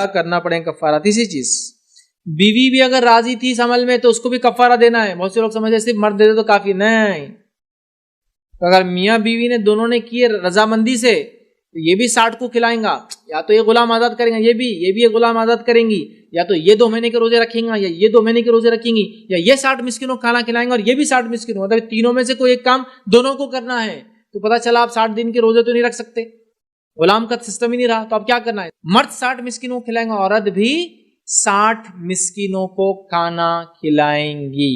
کرنا پڑے کفارہ. تیسری چیز، بیوی بھی اگر راضی تھی اس عمل میں تو اس کو بھی کفارہ دینا ہے. بہت سے لوگ سمجھتے صرف مرد دے دے تو کافی نہیں. اگر میاں بیوی نے دونوں نے کیے رضامندی سے تو یہ بھی 60 کو کھلائیں گا، یا تو یہ غلام آزاد کریں گا، یہ بھی یہ غلام آزاد کریں گی، یا تو یہ 2 مہینے کے روزے رکھیں گا، یا یہ 2 مہینے کے روزے رکھیں گی، یا یہ 60 مسکینوں کو کھانا کھلائیں گے اور یہ بھی 60 مسکینوں. مطلب تینوں میں سے کوئی ایک کام دونوں کو کرنا ہے. تو پتہ چلا آپ 60 دن کے روزے تو نہیں رکھ سکتے، غلام کا سسٹم ہی نہیں رہا. تو اب کیا کرنا ہے؟ مرد 60 مسکینوں کو کھلائیں گا، عورت بھی 60 مسکینوں کو کھانا کھلائیں گی.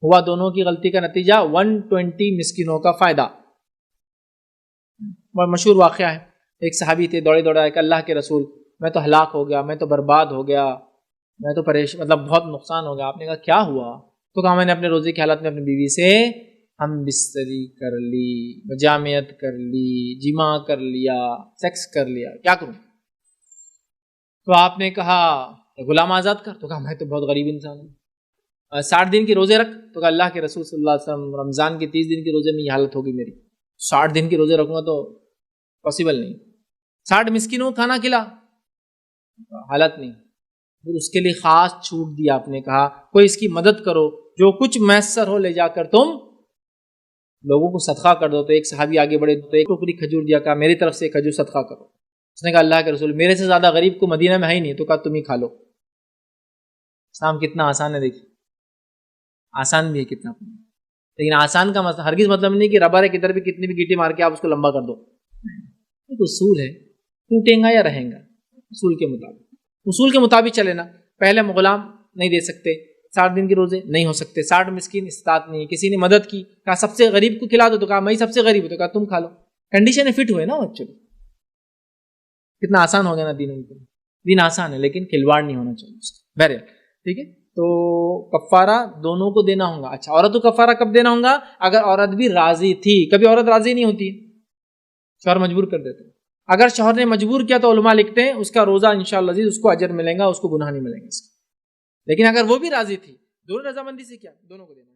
ہوا دونوں کی غلطی کا نتیجہ 120 مسکینوں کا فائدہ. بڑا مشہور واقعہ ہے. ایک صحابی تھے، دوڑے دوڑے آئے کہ اللہ کے رسول میں تو ہلاک ہو گیا، میں تو برباد ہو گیا، میں تو مطلب بہت نقصان ہو گیا. آپ نے کہا کیا ہوا؟ تو کہا میں نے اپنے روزے کی حالت میں اپنی بیوی سے ہم بستری کر لی، مجامعت کر لی، جماع کر لیا، سیکس کر لیا، کیا کروں؟ تو آپ نے کہا غلام آزاد کر. تو کہا میں تو بہت غریب انسان ہوں. 60 دن کے روزے رکھ. تو کہا اللہ کے رسول صلی اللہ علیہ وسلم رمضان کے 30 دن کے روزے میں یہ حالت ہوگی میری، 60 دن کے روزے رکھوں گا تو پاسبل نہیں. 60 مسکینوں کو کھانا کھلا، حالت نہیں. پھر اس کے لیے خاص چھوٹ دیا. آپ نے کہا کوئی اس کی مدد کرو، جو کچھ میسر ہو لے جا کر تم لوگوں کو صدقہ کر دو. تو ایک صحابی آگے بڑھے تو ایک ٹوکری کھجور دیا، کہا میری طرف سے ایک کھجور صدقہ کرو. اس نے کہا اللہ کے رسول میرے سے زیادہ غریب کو مدینہ میں ہے ہی نہیں. تو کہا تم ہی کھا لو. اسلام کتنا آسان ہے، دیکھیے آسان بھی ہے کتنا. لیکن آسان کا ہرگز مطلب نہیں کہ ربر ہے کدھر بھی کتنی بھی گیٹی مار کے آپ اس کو لمبا کر دو. ایک اصول ہے، ٹوٹے گا یا رہیں گا. اصول کے مطابق چلے نا. پہلے غلام نہیں دے سکتے، 60 دن کے روزے نہیں ہو سکتے، 60 مسکین استطاعت نہیں. کسی نے مدد کی، کہا سب سے غریب کو کھلا دو. تو کہا میں سب سے غریب ہوں. تو کہا تم کھا لو. کنڈیشن فٹ ہوئے نا بچوں. کتنا آسان ہو گیا نا دین. دین آسان ہے لیکن کھلواڑ نہیں ہونا چاہیے اس کا. بہرحال ٹھیک ہے. تو کفارہ دونوں کو دینا ہوگا. اچھا، عورت کو کفارہ کب دینا ہوگا؟ اگر عورت بھی راضی تھی. کبھی عورت راضی نہیں ہوتی، شوہر مجبور کر دیتے. اگر شوہر نے مجبور کیا تو علماء لکھتے ہیں اس کا روزہ انشاءاللہ عزیز اس کو اجر ملے گا، اس کو گناہ نہیں ملیں گے اس کا. لیکن اگر وہ بھی راضی تھی، دونوں رضامندی سے کیا، دونوں کو دینا.